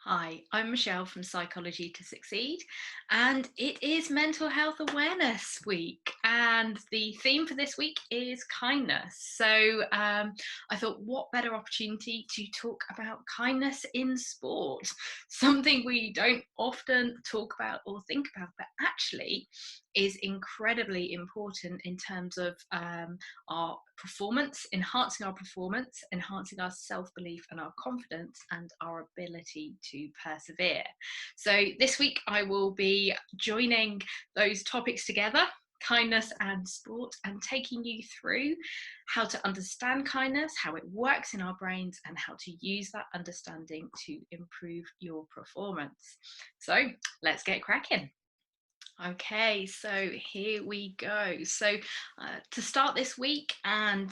Hi, I'm Michelle from Psychology to Succeed, and it is Mental Health Awareness Week. And the theme for this week is kindness. I thought, what better opportunity to talk about kindness in sport? Something we don't often talk about or think about, but actually is incredibly important in terms of our performance, enhancing our self belief and our confidence and our ability to persevere. So, this week I will be joining those topics together, kindness and sport, and taking you through how to understand kindness, how it works in our brains, and how to use that understanding to improve your performance. So, let's get cracking. Okay, so here we go. To start this week and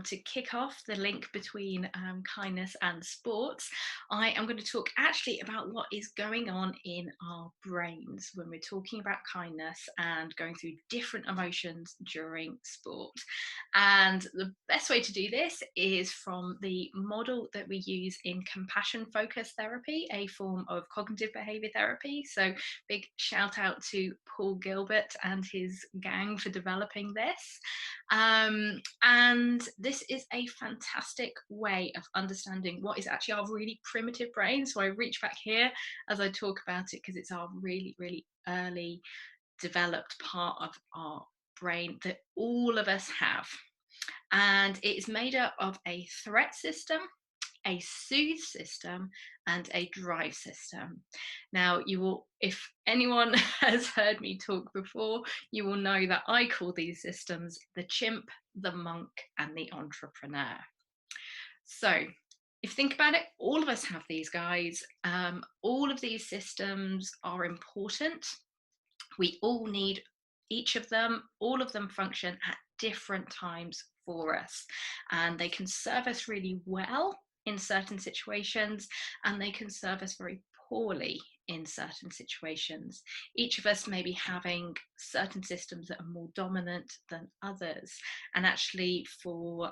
to kick off the link between kindness and sports, I am going to talk actually about what is going on in our brains when we're talking about kindness and going through different emotions during sport. And the best way to do this is from the model that we use in compassion focused therapy, a form of cognitive behavior therapy. So, big shout out to Paul Gilbert and his gang for developing this. And this is a fantastic way of understanding what is actually our really primitive brain. So I reach back here as I talk about it because it's our really, really early developed part of our brain that all of us have. And it is made up of a threat system, a soothe system, and a drive system. Now, you will, if anyone has heard me talk before, you will know that I call these systems the chimp, the monk, and the entrepreneur. So, if you think about it, all of us have these guys. All of these systems are important. We all need each of them. All of them function at different times for us, and they can serve us really well in certain situations, and they can serve us very poorly in certain situations. Each of us may be having certain systems that are more dominant than others, and actually for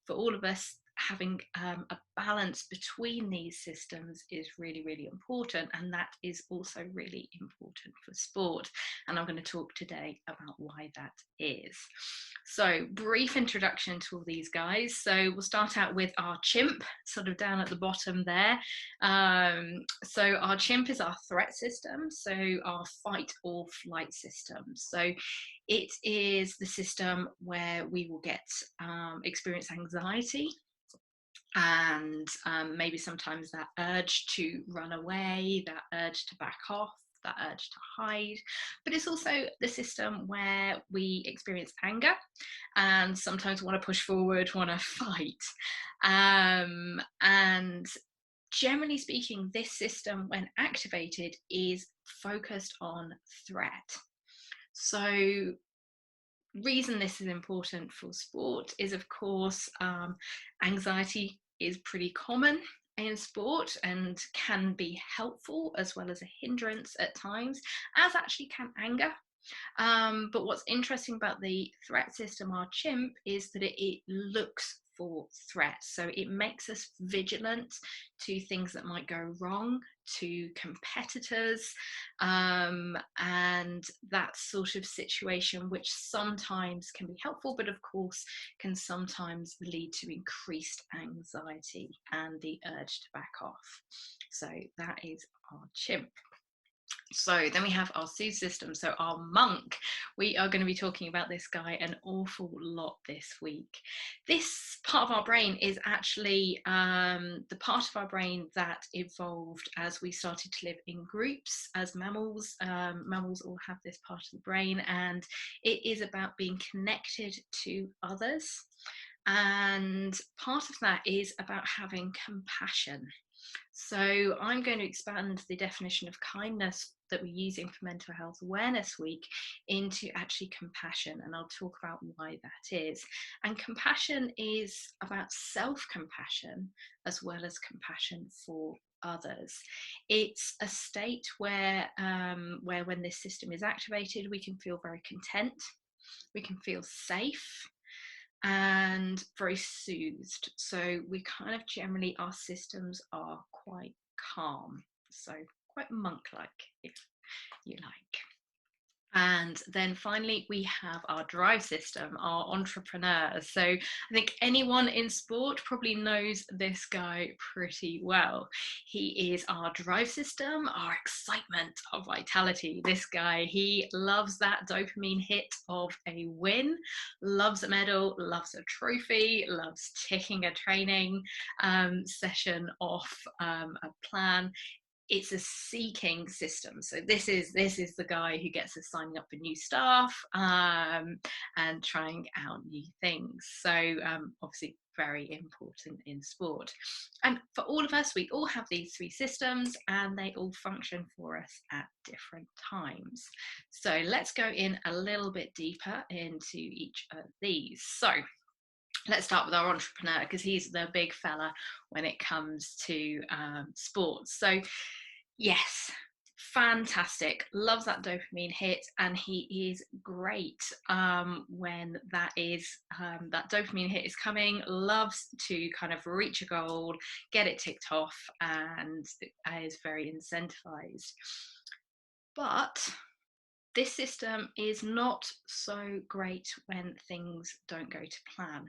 all of us, having a balance between these systems is really, really important, and that is also really important for sport. And I'm going to talk today about why that is. So, brief introduction to all these guys. So, we'll start out with our chimp, sort of down at the bottom there. Our chimp is our threat system, so our fight or flight system. So, it is the system where we will get experience anxiety and maybe sometimes that urge to run away, that urge to back off, that urge to hide. But it's also the system where we experience anger and sometimes want to push forward, want to fight. And generally speaking, this system, when activated, is focused on threat. So, reason this is important for sport is, of course, anxiety is pretty common in sport and can be helpful as well as a hindrance at times, as actually can anger. But what's interesting about the threat system, our chimp, is that it looks for threats. So it makes us vigilant to things that might go wrong, to competitors, and that sort of situation, which sometimes can be helpful, but of course can sometimes lead to increased anxiety and the urge to back off. So that is our chimp. So then we have our soothe system. So our monk, we are going to be talking about this guy an awful lot this week. This part of our brain is actually the part of our brain that evolved as we started to live in groups as mammals. Mammals all have this part of the brain, and it is about being connected to others. And part of that is about having compassion. So I'm going to expand the definition of kindness that we're using for Mental Health Awareness Week into actually compassion, and I'll talk about why that is. And compassion is about self-compassion as well as compassion for others. It's a state where when this system is activated, we can feel very content, we can feel safe, and very soothed. So we kind of generally, our systems are quite calm. So quite monk-like, if you like. And then finally, we have our drive system, our entrepreneurs. So I think anyone in sport probably knows this guy pretty well. He is our drive system, our excitement, our vitality. This guy, he loves that dopamine hit of a win, loves a medal, loves a trophy, loves ticking a training session off a plan. It's a seeking system. So this is the guy who gets us signing up for new staff and trying out new things. So obviously very important in sport. And for all of us, we all have these three systems and they all function for us at different times. So let's go in a little bit deeper into each of these. So let's start with our entrepreneur, because he's the big fella when it comes to sports. So yes, fantastic, loves that dopamine hit, and he is great when that dopamine hit is coming, loves to kind of reach a goal, get it ticked off, and is very incentivized. But this system is not so great when things don't go to plan.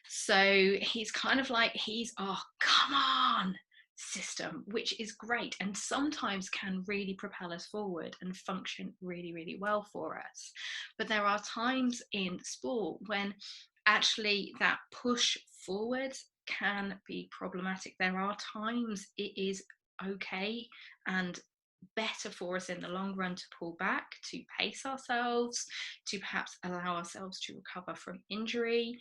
So he's kind of like, he's our come on system, which is great and sometimes can really propel us forward and function really, really well for us. But there are times in sport when actually that push forward can be problematic. There are times it is okay and better for us in the long run to pull back, to pace ourselves, to perhaps allow ourselves to recover from injury,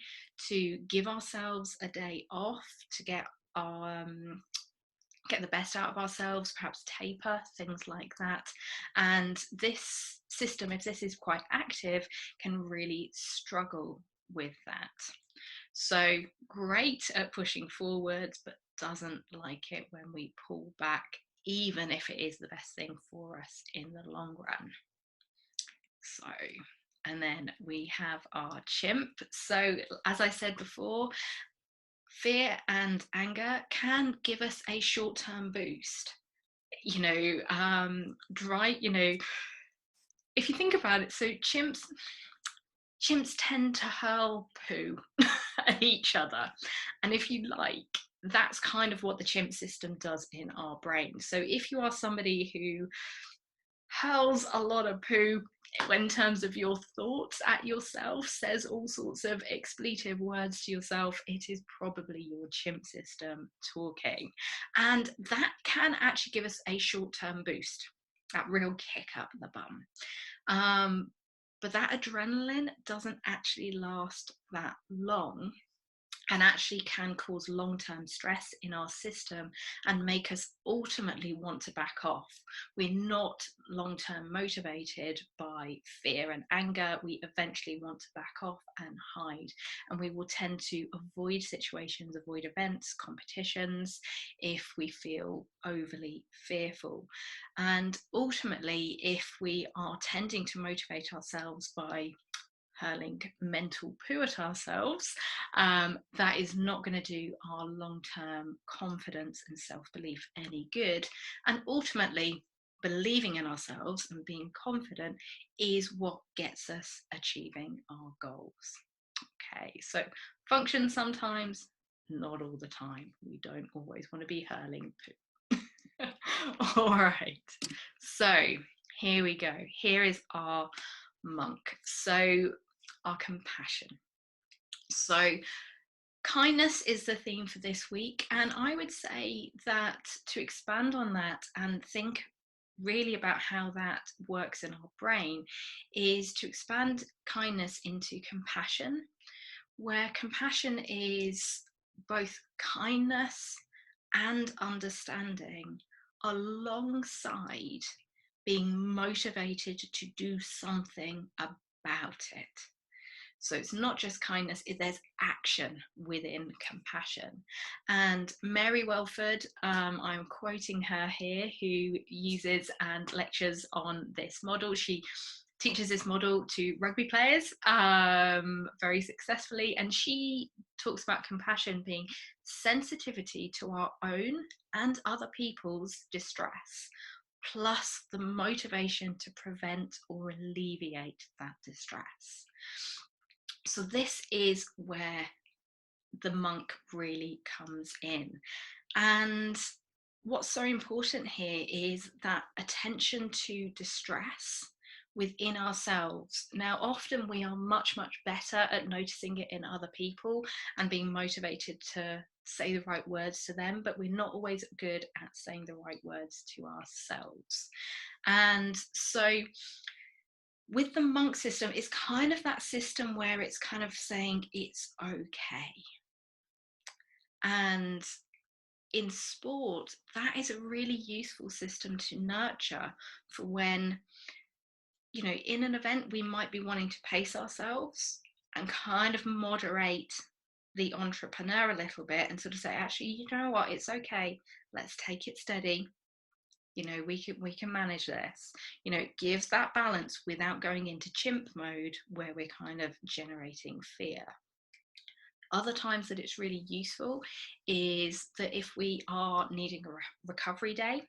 to give ourselves a day off, to get the best out of ourselves, perhaps taper, things like that. And this system, if this is quite active, can really struggle with that. So great at pushing forwards, but doesn't like it when we pull back, even if it is the best thing for us in the long run. So, and then we have our chimp. So as I said before, fear and anger can give us a short-term boost. If you think about it, so chimps tend to hurl poo at each other. And if you like, that's kind of what the chimp system does in our brain. So if you are somebody who hurls a lot of poo in terms of your thoughts at yourself, says all sorts of expletive words to yourself, it is probably your chimp system talking. And that can actually give us a short-term boost, that real kick up the bum. But that adrenaline doesn't actually last that long and actually can cause long-term stress in our system and make us ultimately want to back off. We're not long-term motivated by fear and anger. We eventually want to back off and hide, and we will tend to avoid situations, avoid events, competitions, if we feel overly fearful. And ultimately, if we are tending to motivate ourselves by hurling mental poo at ourselves, that is not going to do our long-term confidence and self-belief any good. And ultimately, believing in ourselves and being confident is what gets us achieving our goals. Okay, so function sometimes, not all the time. We don't always want to be hurling poo. All right, so here we go. Here is our monk. So our compassion. So kindness is the theme for this week, and I would say that to expand on that and think really about how that works in our brain is to expand kindness into compassion, where compassion is both kindness and understanding alongside being motivated to do something about it. So it's not just kindness, there's action within compassion. And Mary Welford, I'm quoting her here, who uses and lectures on this model. She teaches this model to rugby players very successfully. And she talks about compassion being sensitivity to our own and other people's distress, plus the motivation to prevent or alleviate that distress. So this is where the monk really comes in. And what's so important here is that attention to distress within ourselves. Now, often we are much, much better at noticing it in other people and being motivated to say the right words to them, but we're not always good at saying the right words to ourselves. And so with the monk system, it's kind of that system where it's kind of saying it's okay. And in sport, that is a really useful system to nurture for when, you know, in an event, we might be wanting to pace ourselves and kind of moderate the entrepreneur a little bit and sort of say, actually, you know what, it's okay. Let's take it steady. You know, we can manage this. You know, it gives that balance without going into chimp mode where we're kind of generating fear. Other times that it's really useful is that if we are needing a recovery day,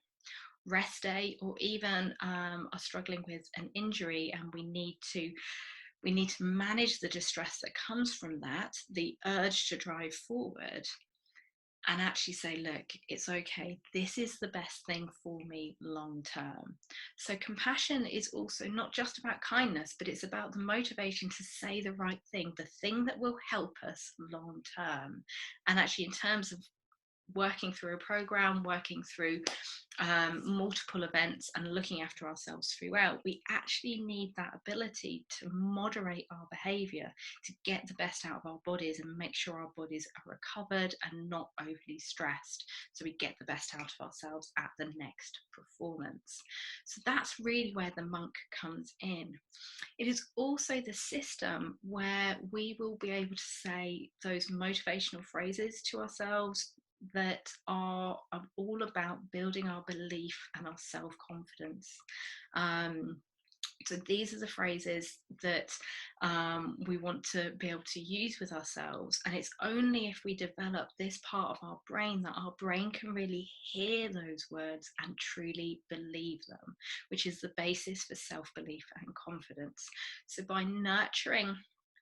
rest day, or even are struggling with an injury and we need to manage the distress that comes from that, the urge to drive forward, and actually say, look, it's okay, this is the best thing for me long term. So compassion is also not just about kindness, but it's about the motivation to say the right thing, the thing that will help us long term. And actually, in terms of working through a program, working through multiple events and looking after ourselves throughout, we actually need that ability to moderate our behavior, to get the best out of our bodies and make sure our bodies are recovered and not overly stressed, so we get the best out of ourselves at the next performance. So that's really where the monk comes in. It is also the system where we will be able to say those motivational phrases to ourselves that are all about building our belief and our self-confidence. So these are the phrases that we want to be able to use with ourselves. And it's only if we develop this part of our brain that our brain can really hear those words and truly believe them, which is the basis for self-belief and confidence. So by nurturing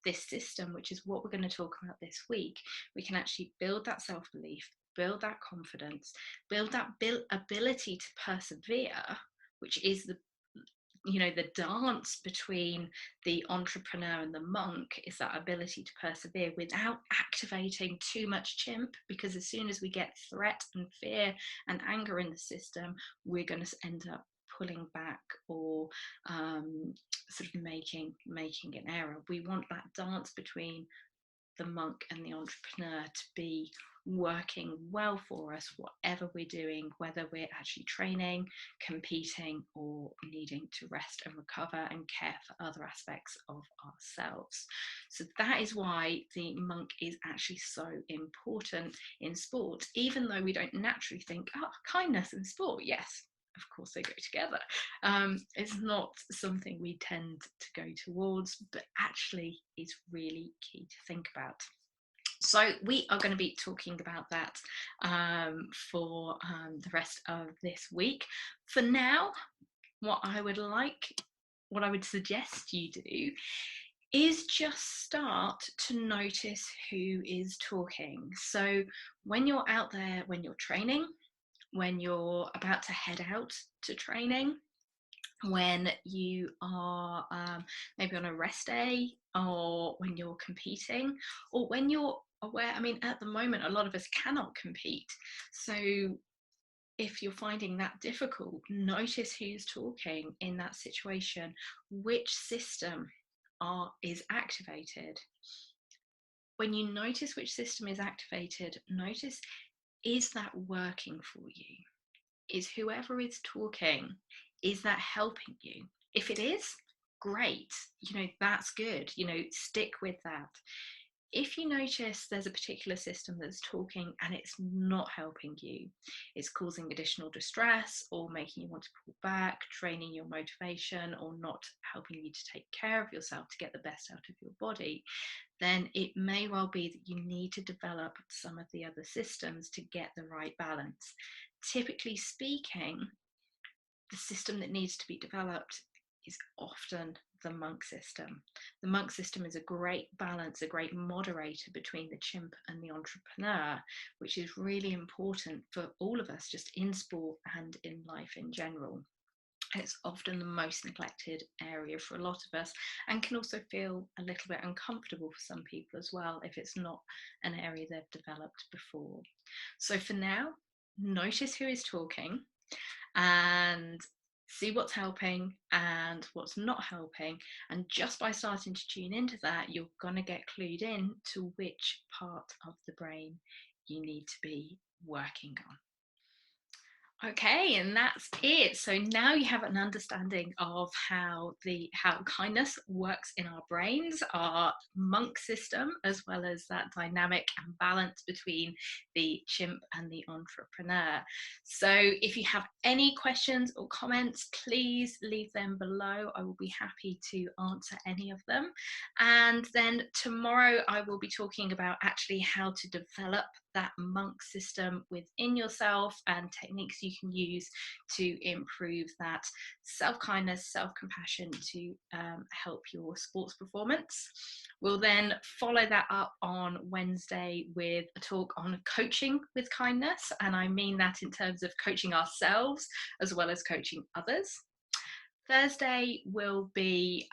this system, which is what we're going to talk about this week, we can actually build that self-belief, build that confidence, build that ability to persevere, which is the dance between the entrepreneur and the monk, is that ability to persevere without activating too much chimp, because as soon as we get threat and fear and anger in the system, we're going to end up pulling back or sort of making an error. We want that dance between the monk and the entrepreneur to be working well for us, whatever we're doing, whether we're actually training, competing, or needing to rest and recover and care for other aspects of ourselves. So that is why the monk is actually so important in sport, even though we don't naturally think, oh, kindness and sport, yes, of course they go together. It's not something we tend to go towards, but actually is really key to think about. So we are going to be talking about that for the rest of this week. For now, what I would suggest you do is just start to notice who is talking. So when you're out there, when you're training, when you're about to head out to training, when you are maybe on a rest day, or when you're competing, or when you're aware, I mean, at the moment, a lot of us cannot compete. So if you're finding that difficult, notice who's talking in that situation, which system is activated. When you notice which system is activated, notice, is that working for you? Is whoever is talking, is that helping you? If it is, great, that's good, stick with that. If you notice there's a particular system that's talking and it's not helping you, it's causing additional distress or making you want to pull back, draining your motivation, or not helping you to take care of yourself to get the best out of your body, then it may well be that you need to develop some of the other systems to get the right balance. Typically speaking, the system that needs to be developed is often the monk system. The monk system is a great balance, a great moderator between the chimp and the entrepreneur, which is really important for all of us, just in sport and in life in general. It's often the most neglected area for a lot of us, and can also feel a little bit uncomfortable for some people as well if it's not an area they've developed before. So for now, notice who is talking and see what's helping and what's not helping. And just by starting to tune into that, you're going to get clued in to which part of the brain you need to be working on. Okay, and that's it. So now you have an understanding of how kindness works in our brains, our monk system, as well as that dynamic and balance between the chimp and the entrepreneur. So if you have any questions or comments, please leave them below. I will be happy to answer any of them. And then tomorrow I will be talking about actually how to develop that monk system within yourself and techniques you can use to improve that self-kindness, self-compassion to help your sports performance. We'll then follow that up on Wednesday with a talk on coaching with kindness, and I mean that in terms of coaching ourselves as well as coaching others. Thursday will be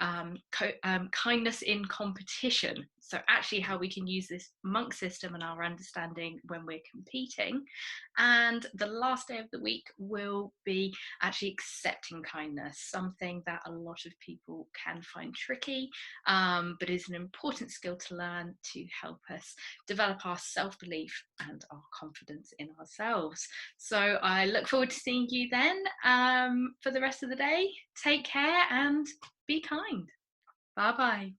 kindness in competition. So actually how we can use this monk system and our understanding when we're competing. And the last day of the week will be actually accepting kindness, something that a lot of people can find tricky, but is an important skill to learn to help us develop our self-belief and our confidence in ourselves. So I look forward to seeing you then. For the rest of the day, take care and be kind. Bye bye.